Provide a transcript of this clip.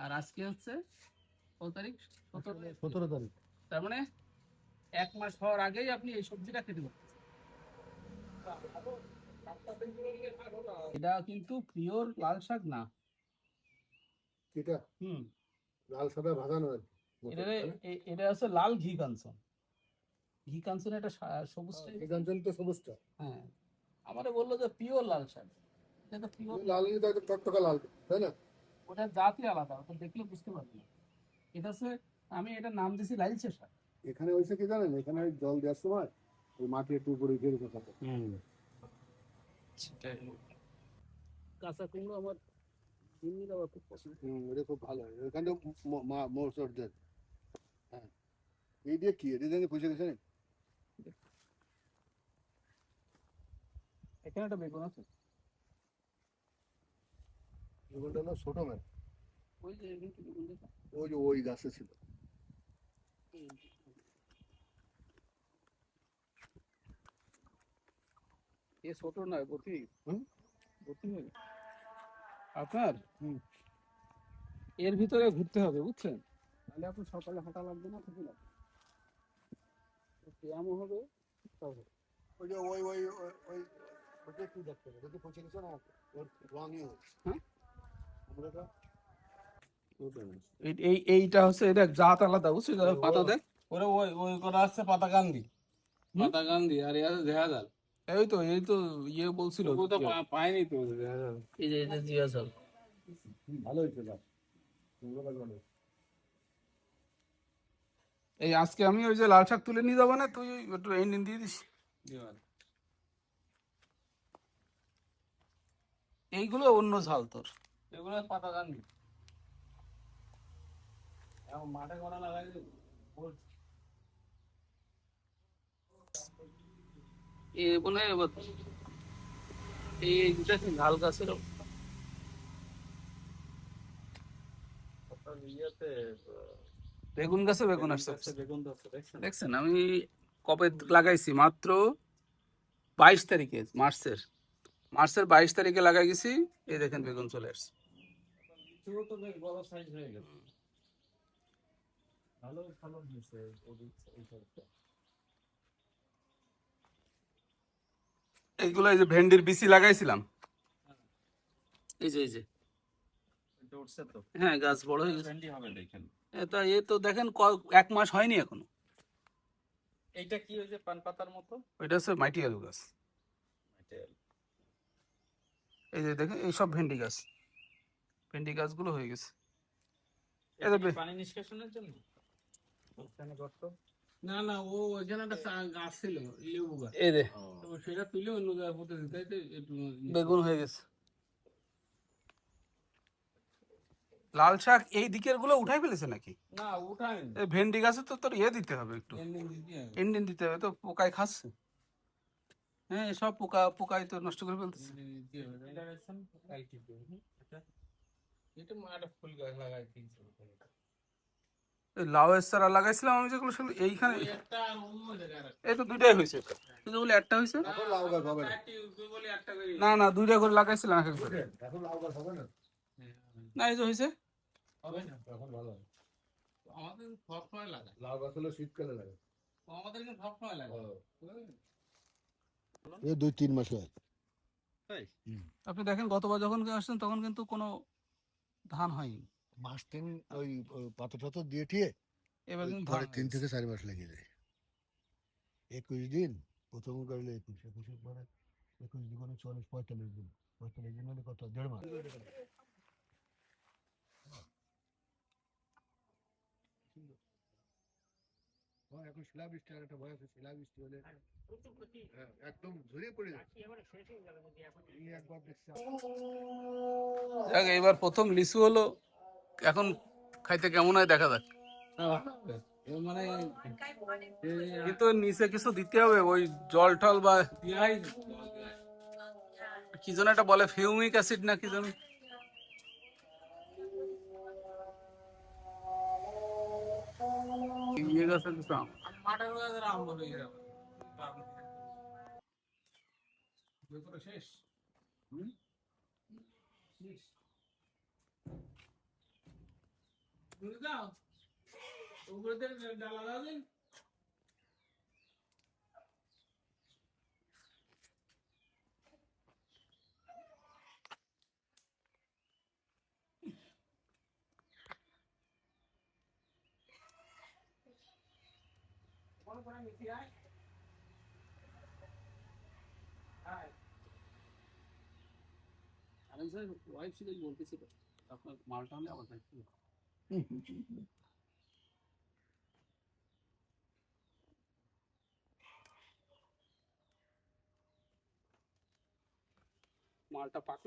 আর আজকে হচ্ছে কত তারিখ? 17 তারিখ। তার মানে 1 মাস হওয়ার আগেই আপনি এই সবজিটা খেতে পারবেন। এটা কিন্তু পিওর লাল শাক না। এটা লাল সাদা ভাজানো আর কি। এটা হচ্ছে লাল ঘি কাঞ্চন। ঘি কাঞ্চন এটা সবুজ ঘি কাঞ্চন তো সবুজটা। হ্যাঁ, আমারে বললো যে পিওর লাল শাক। এটা তো পিওর লাল তো একদম টকটকা লাল, তাই না? ওটার জাতই আলাদা, ওটা দেখলে বুঝতে পারবে না। এটা হচ্ছে, আমি এটার নাম দিয়েছি লালচে শাক। এখানে হয়েছে কি জানেন, এখানে জল দেওয়ার সময় ওই মাটি একটু উপরে উঠে রেখে থাকে। কাঁচা কুমড়ো আমার এমনিতে আমার খুব পছন্দ। এটা খুব ভালো হয় এখানে মৌসুমদের। হ্যাঁ, এই দিয়ে কি এটা জানি পুষে গেছে। এখানে একটা বেগুন আছে, বেগুনটা হলো ছোট ম্যাম, ওই যে বেগুন দেখা। ওই যে ওই গাছে ছিল। এ ছোট নয়, ভর্তি ভর্তি হয়ে গেছে। আপনার এর ভিতরে ঘুরতে হবে, বুঝছেন? তাহলে আপনি সকালে হাঁটা লাগবে না, কিছু লাগবে ব্যায়ামও হবে, সব হবে। ওই যে ওই ওটা কি দেখতে হবে, ওটা পুষে গেছে না, ওর রঙই হ্যাঁ, আমরা এইটা হচ্ছে, এটা জাত আলাদা, বুঝছো? পাতা দেখ, ওরে ওই ওই করা আছে পাতাকান্দি, পাতাকান্দি আর এ আছে জেহাজাল। এই তো ইয়ে বলছিল, ও তো পাইনি তো জেহাজাল। এই যে এটা জিয়াজল। ভালো হয়েছে গাছ। এই আজকে আমি ওই যে লাল শাক তুলে নিয়ে যাবো না, তুই একটু ইঞ্জিন দিয়ে দিস। এইগুলো অন্য ঝাল তোর। এগুলো পাতাকান্দি, এখন মাঠে করা লাগাই এ মনে হয় এবার এই দুটা ঝাল গাছের ইয়েতে বেগুন গাছে বেগুন আসছে, বেগুন ধরছে দেখছেন? দেখছেন? আমি কবে লাগাইছি? মাত্র 22 তারিখে, মার্চের 22 তারিখে লাগাই গেছি। এই দেখেন বেগুন চলে আসছে। লিচুও তো বেশ বড় সাইজ হয়ে গেছে, ভালো ফলন হয়েছে এই সাইডটা। এইগুলো এই যে ভেন্ডির বিচি লাগাইছিলাম, এই যে এটা উঠছে তো, হ্যাঁ, গাছ বড় হয়ে গেছে। ভেন্ডি হবে দেখেন। তা এ তো দেখেন 1 মাস হয়নি এখনো। এইটা কি ওই যে পান পাতার মতো? ওইটা হচ্ছে মাটি আলু গাছ। এই যে দেখেন, এই সব ভেন্ডি গাছগুলো হয়ে গেছে। এটা কি পানি নিষ্কাশনের জন্য ওখানে গর্ত? না না, ও ওইখানে একটা গাছ ছিল, লেবু গাছ, এই যে তো সেটা তুলে অন্য জায়গায় পুঁতে দিতে হইতে একটু বেগুন হয়ে গেছে। লাল শাক এই দিকের গুলো উঠাই ফেলেছে নাকি? না উঠায়নি, এই ভেন্ডি গাছে তো তোর ইয়ে দিতে হবে, একটু এমনি দিতে হবে। ইঞ্জিন দিতে হবে, তো পোকায় খাচ্ছে। হ্যাঁ, সব পোকায় তো নষ্ট করে ফেলতেছে। এমনি দিতে হবে। এটা দেখছেন, কালকে দেবো। এটা একটা ফুল গাছ লাগাই দিয়েছে ওখানে। এই লাউয়ের চারা লাগাইছিলাম আমি, যেগুলো সেগুলো এইখানে, ওই একটা আর অন্য জায়গায় রাখা। এই তো দুইটাই হয়েছে, কিন্তু বলে একটা হয়েছে। এখন লাউ গাছ হবে না। চারটি উঠবে বলে একটা করে। না, দুইটা করে লাগাইছিলাম এক একবারে। এখন লাউ গাছ হবে না। না, এই যে হয়েছে। হবে না, এখন ভালো হয়। আমাদের সবসময় লাগায়, লাউ গাছ হলো শীতকালে লাগে। আমাদের কিন্তু সবসময় লাগায়। এই 2-3 মাস হয়। আপনি দেখেন গতবার যখন আসছেন তখন কিন্তু কোনো ধান হয়নি। মাস 3 ওই পাতা টাতা দিয়ে ঠিয়ে এবার কিন্তু পরে ধান 3 হয়েছে। থেকে 4 মাস লেগে যায়। 21 দিন প্রথম করলে 21 পরে 21 দিন 40-45 দিন, 45 দিন হলে কত, 1.5 মাস। এখন শিলাবৃষ্টি আর একটা ভয় আছে, শিলাবৃষ্টি হলে একদম ঝরিয়ে পড়ে যায়। একবার দেখছি যাক, এবার প্রথম লিচু হলো, এখন খাইতে কেমন হয় দেখা যাক। মানে কিন্তু এর নিচে কিছু দিতে হবে, ওই জল টল বা কি যেন একটা বলে, ফিউমিক অ্যাসিড না কি যেন। ইয়ে গাছের কিছু আম। মাঠের মধ্যে আম বলে যাবে শেষ। শেষ। বুঝে দাও উপরে ডালা দাও দিন আরে স্যার ওয়াইফ ছিল বলতেছিল আপনার মালটা হলে আবার দায়িত্ব নেই। মালটা পাকলে